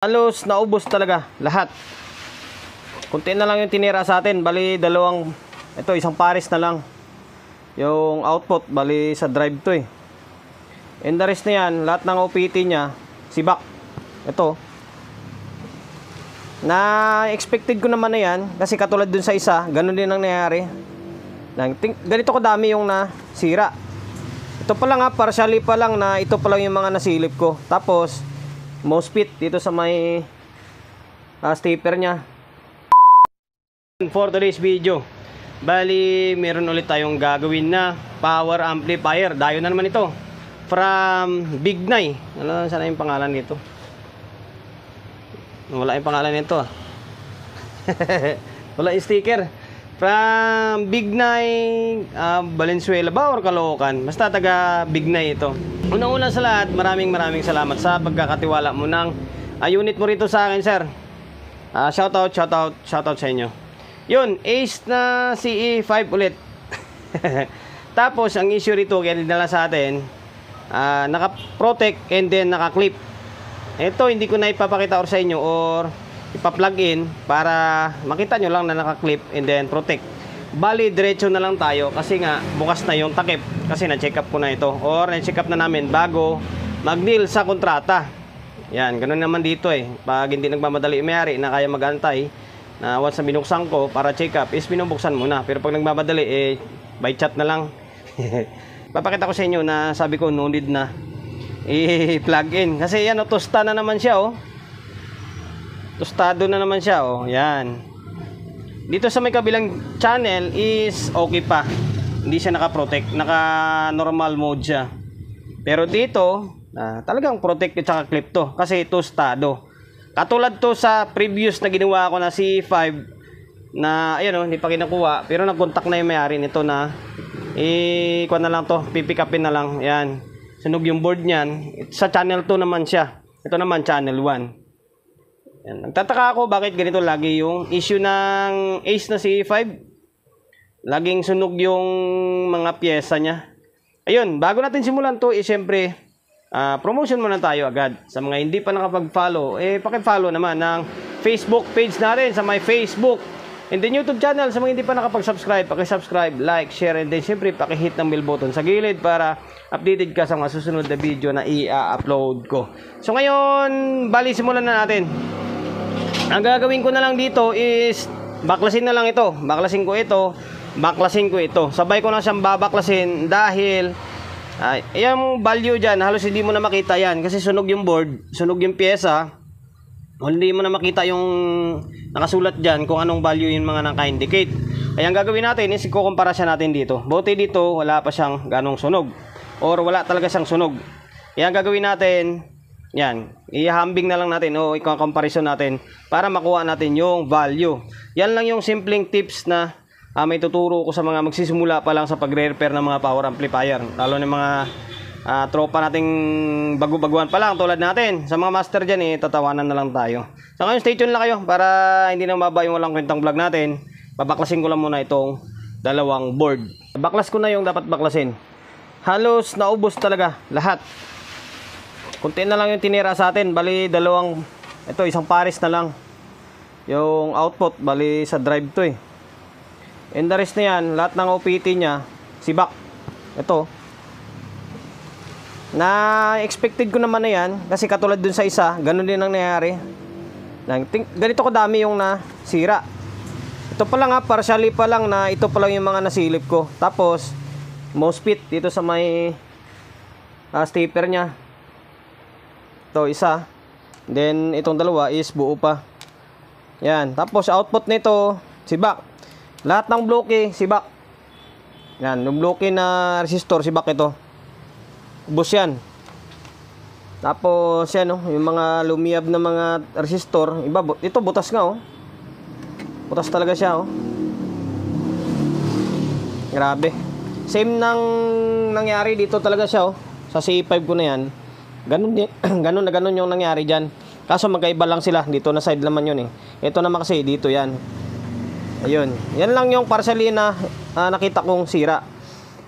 Halos naubos talaga lahat. Kunti na lang yung tinira sa atin. Bali isang pares na lang yung output. Bali sa drive to eh. And the rest na yan, lahat ng OPT nya sibak. Ito na expected ko naman na yan, kasi katulad dun sa isa, ganun din ang nangyari. Ganito kadami yung nasira. Ito pa lang partially pa lang na ito pa lang yung mga nasilip ko. Tapos MOSFET dito sa may stepper nya. For today's video, bali meron ulit tayong gagawin na power amplifier. Dayo na naman ito from Bignay. Ano sana yung pangalan nito? Wala yung pangalan nito. Wala yung sticker. From Bignay, Valenzuela ba or Caloocan? Basta taga Bignay ito. Una-una sa lahat, maraming salamat sa pagkakatiwala mo ng unit mo rito sa akin, sir. Shoutout sa inyo. Yun, Ace na CE5 ulit. Tapos, ang issue rito, kaya dinala sa atin, naka-protect and then naka-clip. Ito, hindi ko na ipapakita or sa inyo or ipa-plug in para makita nyo lang na naka-clip and then protect. Bali, diretso na lang tayo kasi nga bukas na yung takip kasi na-check up ko na ito or na-check up na namin bago mag-deal sa kontrata. Yan, ganun naman dito eh. Pag hindi nagmamadali may-ari na kaya mag-antay na once na binuksan ko para check up is binubuksan muna. Pero pag nagmamadali by chat na lang. Papakita ko sa inyo na sabi ko no need na i-plug in kasi yan tosta na naman siya oh. Tostado na naman siya oh. Yan. Dito sa may kabilang channel is okay pa. Hindi siya naka-protect, naka-normal mode siya. Pero dito, talagang protect at saka clip to kasi tostado. Katulad to sa previous na ginawa ko na C5 na ayan oh, hindi pa kinukuha pero nag-contact na yung may-ari nito na kuha na lang to, pipick upin na lang. Yan. Sunog yung board niyan. Sa channel 2 naman siya. Ito naman channel 1. Yan. Nagtataka ako bakit ganito lagi yung issue ng Ace na C5. Laging sunog yung mga pyesa niya. Ayun, bago natin simulan to, syempre, promotion muna tayo agad. Sa mga hindi pa nakapag-follow, paki-follow naman ng Facebook page natin sa my Facebook. And then YouTube channel, sa mga hindi pa nakapag-subscribe, paki-subscribe, like, share, and then syempre, paki-hit ng bell button sa gilid para updated ka sa mga susunod na video na i-upload ko. So ngayon, bali simulan na natin. Ang gagawin ko na lang dito is baklasin na lang ito. Baklasin ko ito. Baklasin ko ito. Sabay ko na siyang babaklasin dahil yung value dyan, halos hindi mo na makita yan. Kasi sunog yung board, sunog yung pyesa. Hindi mo na makita yung nakasulat dyan kung anong value yung mga naka-indicate. Kaya ang gagawin natin is ikukumpara siya natin dito. Buti dito, wala pa siyang ganong sunog. Or wala talaga siyang sunog. Kaya ang gagawin natin, yan, ihambing na lang natin o i-comparison natin para makuha natin yung value. Yan lang yung simpleng tips na may tuturo ko sa mga magsisimula pa lang sa pagre-repair ng mga power amplifier. Lalo ng mga tropa nating bago-baguhan pa lang tulad natin. Sa mga master dyan tatawanan na lang tayo. So ngayon stay tuned lang kayo para hindi na mababa yung walang kwentang vlog natin. Babaklasin ko lang muna itong dalawang board. Baklas ko na yung dapat baklasin. Halos naubos talaga lahat. Kunti na lang yung tinira sa atin. Bali isang pares na lang yung output. Bali sa drive to eh. And the rest na yan, lahat ng OPT nya sibak. Ito na expected ko naman na yan kasi katulad dun sa isa, ganun din ang nangyari. Ganito kadami yung nasira. Ito pa lang partially pa lang na ito pa lang yung mga nasilip ko. Tapos MOSFET dito sa may stepper nya. Ito isa. Then itong dalawa is buo pa. Yan. Tapos output nito sibak. Lahat ng bloke sibak. Yan, yung bloke na resistor sibak ito. Ubos yan. Tapos yan yung mga lumiab na mga resistor, iba ito butas nga oh. Butas talaga siya oh. Grabe. Same nang nangyari dito talaga siya oh. Sa C5 ko na yan. Ganun yung nangyari dyan. Kaso magkaiba lang sila. Dito na side naman yun eh. Ito naman kasi dito yan. Ayun. Yan lang yung partially na nakita kong sira.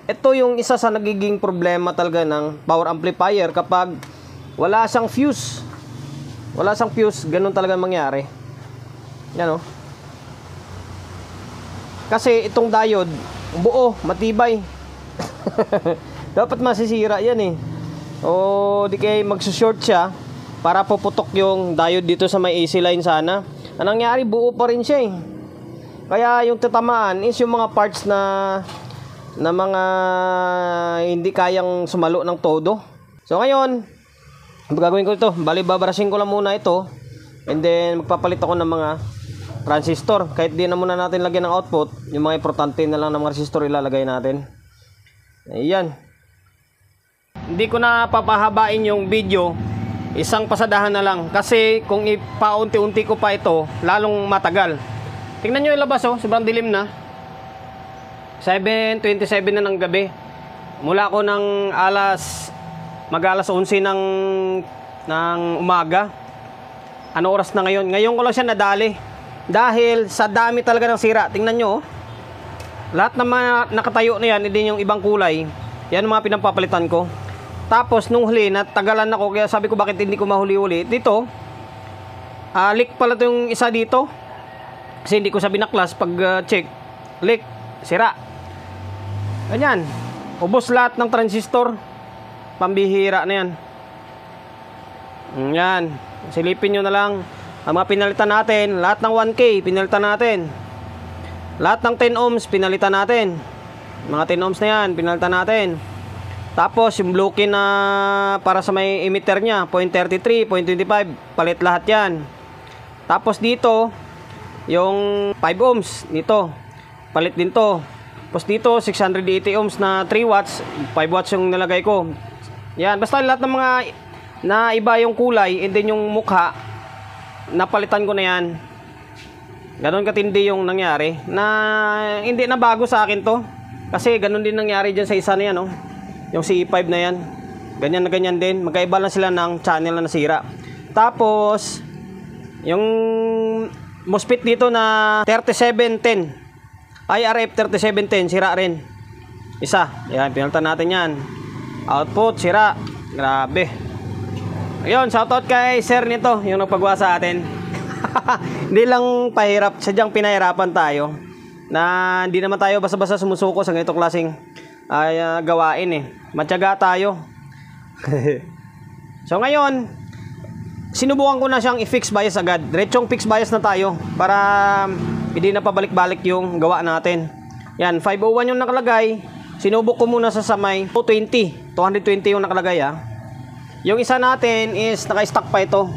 Ito yung isa sa nagiging problema talaga ng power amplifier kapag wala siyang fuse. Wala sang fuse, ganun talaga mangyari. Yan oh. Kasi itong diode, buo, matibay. Dapat masisira yan eh. O di kaya magsushort siya para puputok yung diode dito sa may AC line sana. Ang nangyari, buo pa rin siya eh. Kaya yung tatamaan is yung mga parts na mga hindi kayang sumalo ng todo. So ngayon, gagawin ko ito, bali babrashing ko lang muna ito, and then magpapalit ako ng mga transistor. Kahit di na muna natin lagyan ng output, yung mga importante na lang ng mga resistor ilalagay natin. Ayan. Hindi ko na papahabain yung video, isang pasadahan na lang, kasi kung ipaunti-unti ko pa ito, lalong matagal. Tingnan nyo yung labas oh, sobrang dilim na. 7:27 na ng gabi. Mula ko ng mag-alas 11 ng umaga. Ano oras na ngayon? Ngayon ko lang siya nadali. Dahil sa dami talaga ng sira. Tingnan nyo oh. Lahat ng mga nakatayo na yan, hindi yung ibang kulay. Yan ang mga pinapapalitan ko. Tapos nung huli, natagalan ako. Kaya sabi ko bakit hindi ko mahuli-huli. Dito, leak pala ito yung isa dito. Kasi hindi ko sabi na class pag check. Leak, sira. Ganyan. Ubos lahat ng transistor. Pambihira na yan. Yan. Silipin nyo na lang. Ang mga pinalitan natin, lahat ng 1K, pinalitan natin. Lahat ng 10 ohms, pinalitan natin. Mga 10 ohms na yan, pinalitan natin. Tapos, yung blue-kin na para sa may emitter nya, 0.33, 0.25, palit lahat yan. Tapos dito, yung 5 ohms, dito, palit din to. Tapos dito, 680 ohms na 3 watts, 5 watts yung nilagay ko. Yan, basta lahat ng mga na iba yung kulay, and then yung mukha, napalitan ko na yan. Ganon katindi yung nangyari, na hindi na bago sa akin to. Kasi ganon din nangyari dyan sa isa na yan, oh. Yung CE5 na yan. Ganyan na ganyan din. Magkaiba lang sila ng channel na nasira. Tapos, yung MOSFET dito na 3710 IRF 3710 sira rin. Isa. Yan, pinalitan natin yan. Output sira. Grabe. Ayun, shoutout kay sir nito, yung nagpagawa sa atin. Hindi lang pahirap, sadyang pinahirapan tayo. Na hindi naman tayo basta-basta sumusuko sa ganitong klaseng gawain eh. Matyaga tayo. So ngayon, sinubukan ko na siyang i-fix bias agad. Diretsong fix bias na tayo para hindi na pabalik-balik yung gawa natin. Yan, 501 yung nakalagay. Sinubok ko muna sa samay 220 yung nakalagay ah. Yung isa natin is naka-stock pa ito.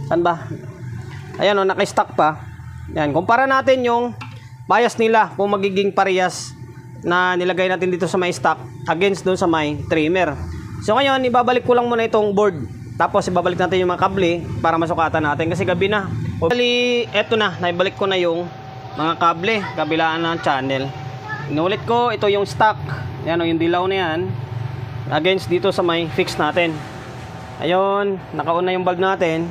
Saan ba? Ayan o, naka-stock pa. Yan, kumpara natin yung bias nila kung magiging parehas na nilagay natin dito sa may stock against doon sa may trimmer. So ngayon, ibabalik ko lang muna itong board. Tapos ibabalik natin yung mga kable para masukatan natin kasi gabi na. Bali, eto na, naibalik ko na yung mga kable, kabilaan ng channel. Inulit ko, ito yung stock. Yan o, yung dilaw na yan. Against dito sa may fix natin. Ayun, nakauna yung bulb natin.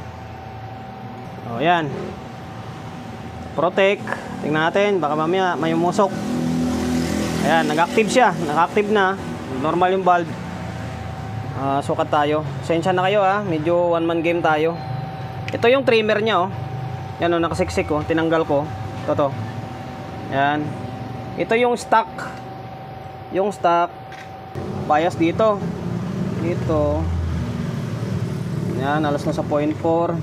O, yan. Protect. Tingnan natin, baka mamaya may umusok. Ayan, nag-active siya. Nag-active na. Normal yung bulb. Sukat tayo. Sensya na kayo ha. Medyo one man game tayo. Ito yung trimmer nya oh. Yan o, nakasiksik oh. Tinanggal ko. Ito. Yan. Ito yung stock. Yung stock. Bias dito. Dito. Yan, alas na sa 0.4.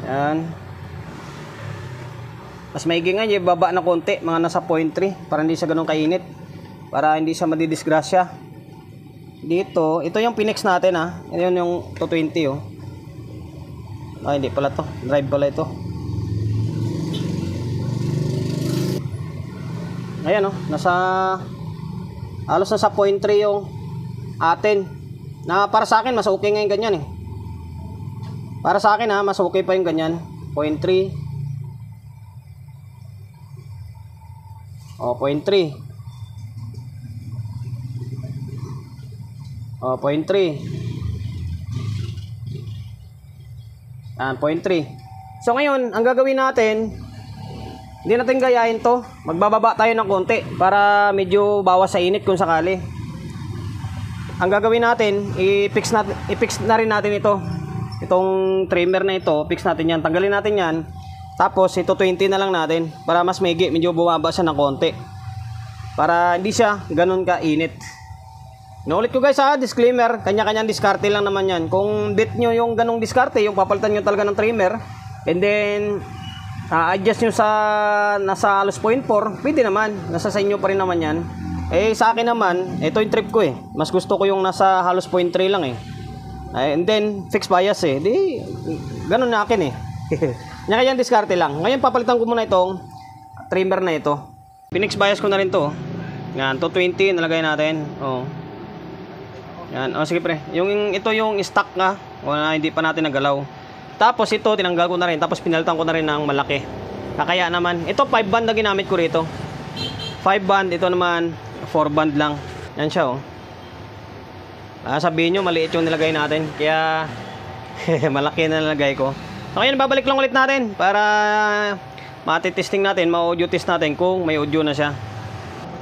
Yan. Mas maigi nga, baba na konti, mga nasa 0.3 para hindi siya ganun kainit. Para hindi siya madidisgrasya. Dito, ito yung Pinex natin ha. Ito yung 220 oh. Ay, hindi pala to. Drive pala ito. Ayan oh, nasa halos nasa 0.3 yung atin. Na para sa akin mas okay nga yung ganyan eh. Para sa akin ha, mas okay pa yung ganyan. 0.3. O, 0.3. O, 0.3. Yan, 0.3. So ngayon, ang gagawin natin, hindi natin gayahin to. Magbababa tayo ng konti para medyo bawas sa init kung sakali. Ang gagawin natin, i-fix na rin natin ito. Itong trimmer na ito, fix natin yan. Tanggalin natin yan. Tapos ito 20 na lang natin para mas maigi, medyo bumaba siya ng konti. Para hindi siya ganun ka-init. Naulit ko guys disclaimer, kanya-kanyang diskarte lang naman yan. Kung bet nyo yung ganung diskarte, yung papalitan nyo talaga ng trimmer, and then adjust nyo sa nasa halos 0.4, pwede naman, nasa sa inyo pa rin naman yan. Sa akin naman, ito yung trip ko mas gusto ko yung nasa halos 0.3 lang and then fixed bias di ganun na akin kanya-kanyang diskarte lang. Ngayon papalitan ko muna itong trimmer na ito. Pinix bias ko na rin to. Yan, 220 nalagay natin. Yan, sige pre. Ito yung stock na hindi pa natin nagalaw. Tapos ito tinanggal ko na rin, tapos pinalitan ko na rin ng malaki. Kaya naman, ito 5 band na ginamit ko rito. 5 band, ito naman 4 band lang. Yan siya sabihin nyo maliit yung nilagay natin, kaya malaki na nilagay ko. So ngayon babalik lang ulit natin para matitesting natin, ma-audio test natin kung may audio na siya.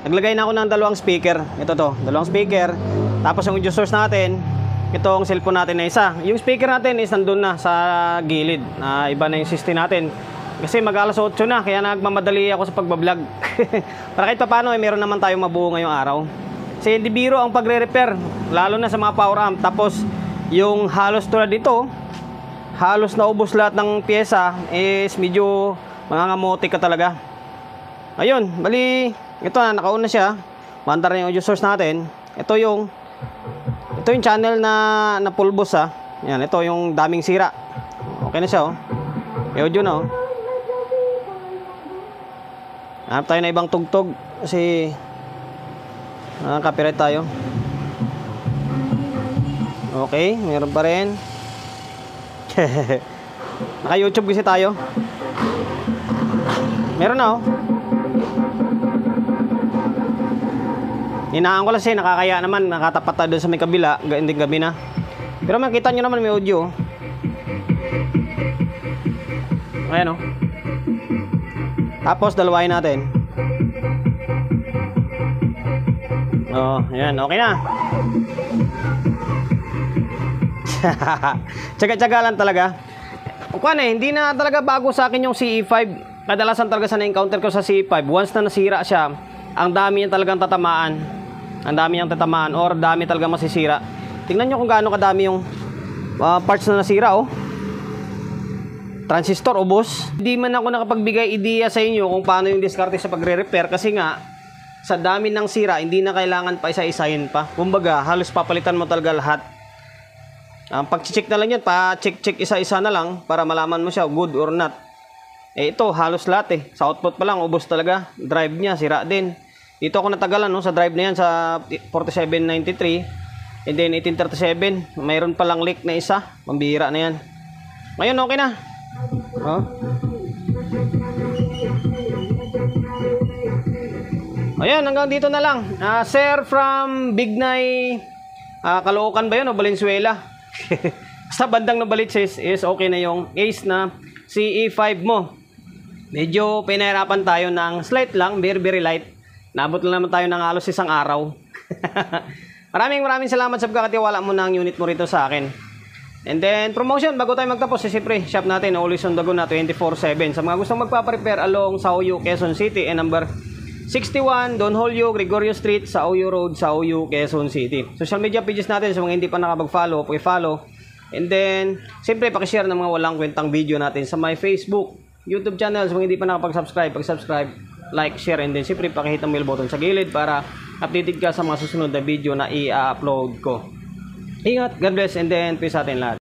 Naglagay na ako ng dalawang speaker. Ito dalawang speaker. Tapos yung audio source natin, itong cellphone natin na isa. Yung speaker natin is nandun na sa gilid. Iba na yung system natin. Kasi mag-alas 8 na, kaya nagmamadali ako sa pagbablog. Para kahit pa paano, meron naman tayong mabuo ngayong araw. Kasi hindi biro ang pagre-repair, lalo na sa mga power amp. Tapos yung halos tulad dito, halos naubos lahat ng pyesa, is medyo mangangamote ka talaga. Ayun, bali ito na, nakauna siya. Mandar na yung audio source natin. Ito yung channel na pulbos Yan, ito yung daming sira. Okay na siya may audio na hanap tayo na ibang tugtog kasi copyright tayo. Okay, meron pa rin. Naka YouTube kasi tayo. Meron na Hinaan ko lang kasi nakakaya naman, nakatapat tayo doon sa may kabila, hindi gabi na. Pero makita nyo naman may audio. Ayan Tapos dalawain natin. Ayan, okay na. Tsaga-tsaga lang talaga. Hindi na talaga bago sa akin yung CE5. Kadalasan talaga sa na-encounter ko sa CE5, once na nasira siya, ang dami niya talagang tatamaan. Ang dami niyang tatamaan or dami talaga masisira. Tingnan nyo kung gaano kadami yung parts na nasira Transistor ubos. Hindi man ako nakapagbigay ideya sa inyo kung paano yung diskarte sa pagre-repair kasi nga sa dami ng sira, hindi na kailangan pa isa-isahin pa. Kumbaga, halos papalitan mo talaga lahat. Pag-check na lang yan, pa-check isa-isa na lang para malaman mo siya good or not. Ito, halos lahat Sa output pa lang, ubos talaga. Drive niya, sira din. Dito ako natagalan sa drive na yan sa 4793 and then 1837. Mayroon palang leak na isa. Pambihira na yan. Ngayon, okay na. Ayan, hanggang dito na lang. Sir from Bignay, Caloocan ba yun o Valenzuela? Sa bandang Novaliches is okay na yung case na CE5 mo. Medyo pinahirapan tayo ng slight lang, very light. Naabot lang naman tayo ng halos isang araw. Maraming salamat sa pagkakatiwala mo ng unit mo rito sa akin. And then promotion, bago tayo magtapos, siyempre shop natin always on the go na 24/7. Sa mga gustong magpa-prepare along sa OU, Quezon City, and number 61 Don Julio Gregorio Street sa OU Road sa OU, Quezon City. Social media pages natin sa mga hindi pa nakapag-follow, paki-follow. And then siyempre paki-share ng mga walang kwentang video natin sa my Facebook, YouTube channel. Sa mga hindi pa nakapag-subscribe, pag-subscribe, like, share, and then siyempre pakihit ang bell button sa gilid para updated ka sa mga susunod na video na i-upload ko. Ingat, God bless, and then peace sa atin lahat.